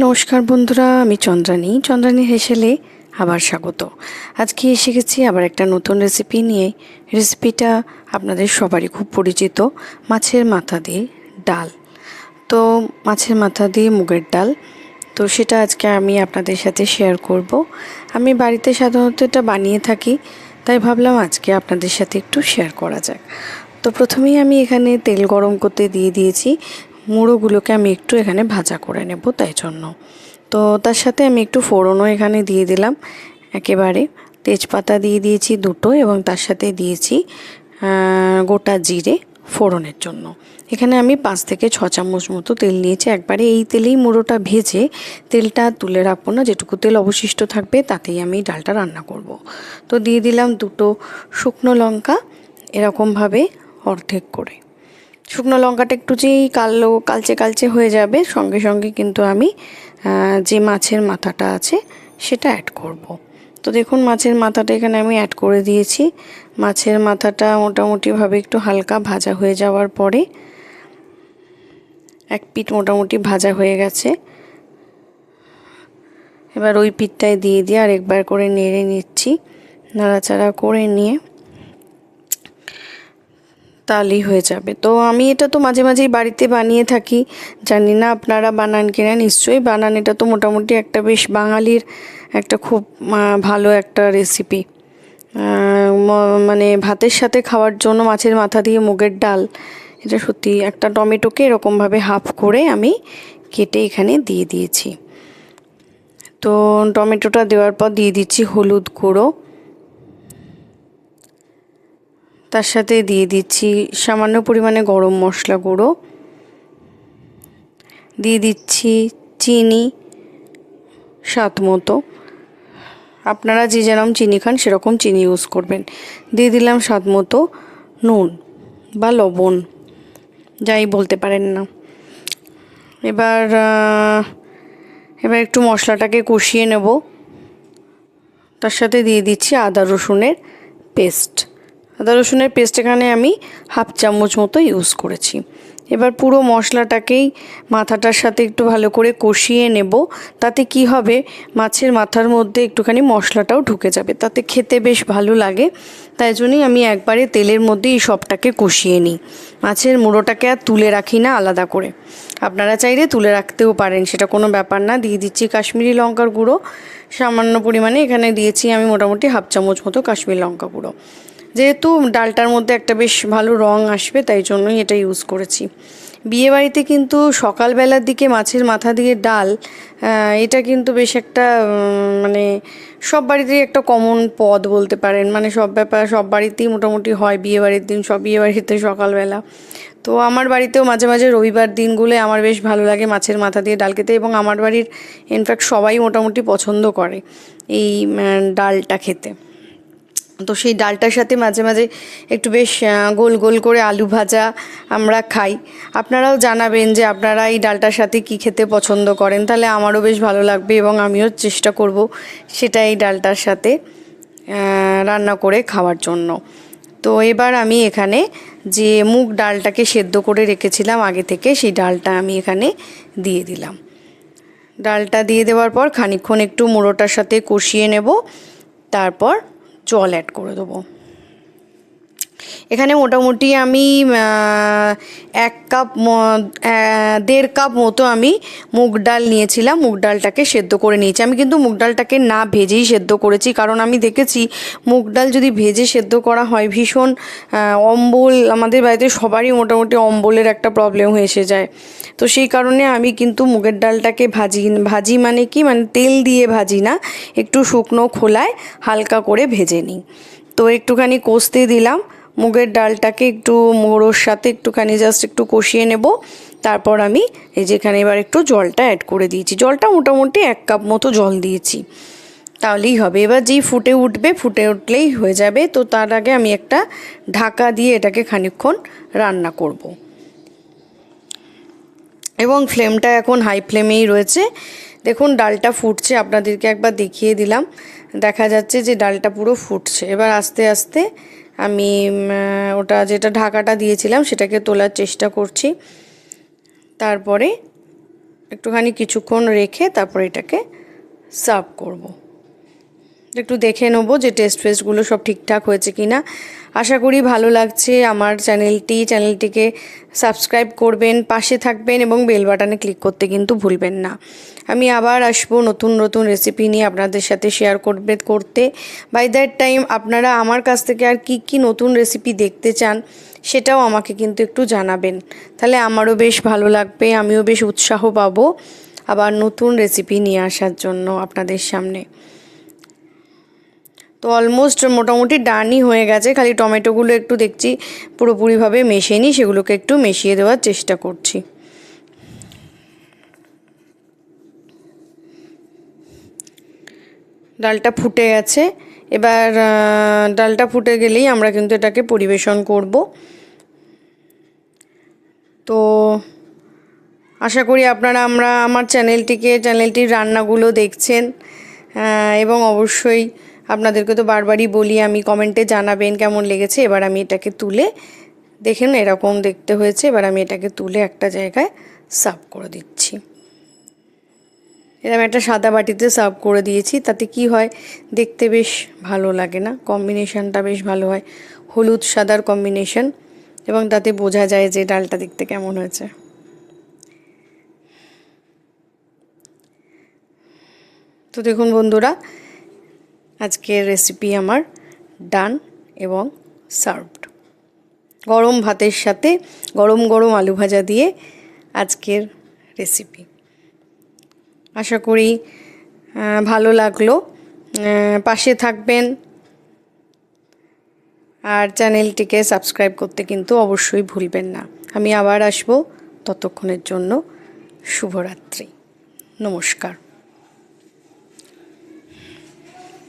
নমস্কার বন্ধুরা, আমি চন্দ্রানী হেসেলে আবার স্বাগত। আজকে এসে গেছি আবার একটা নতুন রেসিপি নিয়ে। রেসিপিটা আপনাদের সবারই খুব পরিচিত, মাছের মাথা দিয়ে ডাল। তো মাছের মাথা দিয়ে মুগের ডাল, তো সেটা আজকে আমি আপনাদের সাথে শেয়ার করব। আমি বাড়িতে সাধারণত এটা বানিয়ে থাকি, তাই ভাবলাম আজকে আপনাদের সাথে একটু শেয়ার করা যাক। তো প্রথমেই আমি এখানে তেল গরম করতে দিয়ে দিয়েছি। মুড়োগুলোকে আমি একটু এখানে ভাজা করে নেব, তাই জন্য। তো তার সাথে আমি একটু ফোড়নও এখানে দিয়ে দিলাম। একেবারে তেজপাতা দিয়ে দিয়েছি দুটো, এবং তার সাথে দিয়েছি গোটা জিরে ফোড়নের জন্য। এখানে আমি 5 থেকে 6 চামচ মতো তেল নিয়েছি। একবারে এই তেলেই মুড়োটা ভেজে তেলটা তুলে রাখবো না, যেটুকু তেল অবশিষ্ট থাকবে তাতেই আমি ডালটা রান্না করব। তো দিয়ে দিলাম দুটো শুকনো লঙ্কা, এরকমভাবে অর্ধেক করে। শুকনো লঙ্কাটা একটু যেই কালচে হয়ে যাবে, সঙ্গে সঙ্গে কিন্তু আমি যে মাছের মাথাটা আছে সেটা অ্যাড করব। তো দেখুন, মাছের মাথাটা এখানে আমি অ্যাড করে দিয়েছি। মাছের মাথাটা মোটামুটিভাবে একটু হালকা ভাজা হয়ে যাওয়ার পরে, এক পিঠ মোটামুটি ভাজা হয়ে গেছে, এবার ওই পিঠটায় দিয়ে আরেকবার করে নেড়ে নিচ্ছি। নাড়াচাড়া করে নিয়ে তাহলেই হয়ে যাবে। তো আমি এটা তো মাঝে মাঝেই বাড়িতে বানিয়ে থাকি, জানি না আপনারা বানান কিনা, নিশ্চয়ই বানান। এটা তো মোটামুটি একটা বেশ বাঙালির একটা খুব ভালো একটা রেসিপি। মানে ভাতের সাথে খাওয়ার জন্য মাছের মাথা দিয়ে মুগের ডাল, এটা সত্যি। একটা টমেটোকে এরকমভাবে হাফ করে আমি কেটে এখানে দিয়ে দিয়েছি। তো টমেটোটা দেওয়ার পর দিয়ে দিচ্ছি হলুদ গুঁড়ো, তার সাথে দিয়ে দিচ্ছি সামান্য পরিমাণে গরম মশলা গুঁড়ো, দিয়ে দিচ্ছি চিনি স্বাদ মতো। আপনারা যে যেরকম চিনি খান সেরকম চিনি ইউজ করবেন। দিয়ে দিলাম স্বাদ মতো নুন বা লবণ, যাই বলতে পারেন না। এবার একটু মশলাটাকে কষিয়ে নেব। তার সাথে দিয়ে দিচ্ছি আদা রসুনের পেস্ট এখানে আমি হাফ চামচ মতো ইউজ করেছি। এবার পুরো মশলাটাকেই মাথাটার সাথে একটু ভালো করে কষিয়ে নেব। তাতে কি হবে, মাছের মাথার মধ্যে একটুখানি মশলাটাও ঢুকে যাবে, তাতে খেতে বেশ ভালো লাগে। তাই জন্যই আমি একবারে তেলের মধ্যে এই সবটাকে কষিয়ে নিই। মাছের মুড়োটাকে আর তুলে রাখি না আলাদা করে। আপনারা চাইলে তুলে রাখতেও পারেন, সেটা কোনো ব্যাপার না। দিয়ে দিচ্ছি কাশ্মীরি লঙ্কার গুঁড়ো সামান্য পরিমাণে, এখানে দিয়েছি আমি মোটামুটি হাফ চামচ মতো কাশ্মীরি লঙ্কা গুঁড়ো। যেহেতু ডালটার মধ্যে একটা বেশ ভালো রং আসবে, তাই জন্যই এটা ইউজ করেছি। বিয়েবাড়িতে কিন্তু সকালবেলার দিকে মাছের মাথা দিয়ে ডাল, এটা কিন্তু বেশ একটা মানে সব বাড়িতেই একটা কমন পদ বলতে পারেন। মানে সব বাড়িতেই মোটামুটি হয় বিয়েবাড়ির দিন, সব বিয়েবাড়িতে সকালবেলা। তো আমার বাড়িতেও মাঝে মাঝে রবিবার দিনগুলোয় আমার বেশ ভালো লাগে মাছের মাথা দিয়ে ডাল খেতে, এবং আমার বাড়ির ইনফ্যাক্ট সবাই মোটামুটি পছন্দ করে এই ডালটা খেতে। তো সেই ডালটার সাথে মাঝে মাঝে একটু বেশ গোল গোল করে আলু ভাজা আমরা খাই। আপনারাও জানাবেন যে আপনারা এই ডালটার সাথে কি খেতে পছন্দ করেন, তাহলে আমারও বেশ ভালো লাগবে, এবং আমিও চেষ্টা করব সেটা এই ডালটার সাথে রান্না করে খাওয়ার জন্য। তো এবার আমি এখানে যে মুগ ডালটাকে সেদ্ধ করে রেখেছিলাম আগে থেকে, সেই ডালটা আমি এখানে দিয়ে দিলাম। ডালটা দিয়ে দেওয়ার পর খানিকক্ষণ একটু মুড়োটার সাথে কষিয়ে নেব, তারপর জল অ্যাড করে দেবো। এখানে মোটামুটি আমি 1.5 কাপ মতো আমি মুগ ডাল নিয়েছিলাম। মুগ ডালটাকে সেদ্ধ করে নিয়েছি। আমি কিন্তু মুগ ডালটাকে না ভেজেই সেদ্ধ করেছি, কারণ আমি দেখেছি মুগ ডাল যদি ভেজে সেদ্ধ করা হয় ভীষণ অম্বল, আমাদের বাড়িতে সবারই মোটামুটি অম্বলের একটা প্রবলেম হয়ে এসে যায়। তো সেই কারণে আমি কিন্তু মুগের ডালটাকে ভাজি মানে কি, মানে তেল দিয়ে ভাজি না, একটু শুকনো খোলায় হালকা করে ভেজে নিই। তো একটুখানি কষতে দিলাম মুগের ডালটাকে, একটু মোড়োর সাথে একটুখানি জাস্ট একটু কষিয়ে নেব। তারপর আমি এই যেখানে এবার একটু জলটা অ্যাড করে দিয়েছি। জলটা মোটামুটি 1 কাপ মতো জল দিয়েছি, তাহলেই হবে। এবার যেই ফুটে উঠলেই হয়ে যাবে। তো তার আগে আমি একটা ঢাকা দিয়ে এটাকে খানিকক্ষণ রান্না করব, এবং ফ্লেমটা এখন হাই ফ্লেমেই রয়েছে। দেখুন ডালটা ফুটছে, আপনাদেরকে একবার দেখিয়ে দিলাম, দেখা যাচ্ছে যে ডালটা পুরো ফুটছে। এবার আস্তে আস্তে আমি ওটা যেটা ঢাকাটা দিয়েছিলাম সেটাকে তোলার চেষ্টা করছি। তারপরে একটুখানি কিছুক্ষণ রেখে তারপর এটাকে সার্ভ করব। একটু দেখে নেবো যে টেস্টগুলো সব ঠিকঠাক হয়েছে কি না। আশা করি ভালো লাগছে আমার চ্যানেলটিকে সাবস্ক্রাইব করবেন, পাশে থাকবেন এবং বেল বাটনে ক্লিক করতে কিন্তু ভুলবেন না। আমি আবার আসবো নতুন নতুন রেসিপি নিয়ে আপনাদের সাথে শেয়ার করতে। বাই দ্যাট টাইম আপনারা আমার কাছ থেকে আর কি নতুন রেসিপি দেখতে চান সেটাও আমাকে কিন্তু একটু জানাবেন, তাহলে আমারও বেশ ভালো লাগবে, আমিও বেশ উৎসাহ পাবো আবার নতুন রেসিপি নিয়ে আসার জন্য আপনাদের সামনে। তো অলমোস্ট মোটামুটি ডানই হয়ে গেছে, খালি টমেটোগুলো একটু দেখছি পুরোপুরিভাবে মেশেনি, সেগুলোকে একটু মিশিয়ে দেওয়ার চেষ্টা করছি। ডালটা ফুটে গেছে, এবার ডালটা ফুটে গেলেই আমরা কিন্তু এটাকে পরিবেশন করব। তো আশা করি আপনারা আমার চ্যানেলটির রান্নাগুলো দেখছেন এবং অবশ্যই আপনাদেরকে তো বারবারই বলি আমি, কমেন্টে জানাবেন কেমন লেগেছে। এবার আমি এটাকে তুলে, দেখেন এরকম দেখতে হয়েছে, এবার আমি এটাকে তুলে একটা জায়গায় সার্ভ করে দিচ্ছি। এরকম একটা সাদা বাটিতে সার্ভ করে দিয়েছি, তাতে কি হয় দেখতে বেশ ভালো লাগে না, কম্বিনেশনটা বেশ ভালো হয়, হলুদ সাদার কম্বিনেশন, এবং তাতে বোঝা যায় যে ডালটা দেখতে কেমন হয়েছে। তো দেখুন বন্ধুরা, আজকের রেসিপি আমার ডান এবং সার্ভড। গরম ভাতের সাথে গরম গরম আলু ভাজা দিয়ে আজকের রেসিপি। আশা করি ভালো লাগলো, পাশে থাকবেন আর চ্যানেলটিকে সাবস্ক্রাইব করতে কিন্তু অবশ্যই ভুলবেন না। আমি আবার আসবো, ততক্ষণের জন্য শুভরাত্রি, নমস্কার।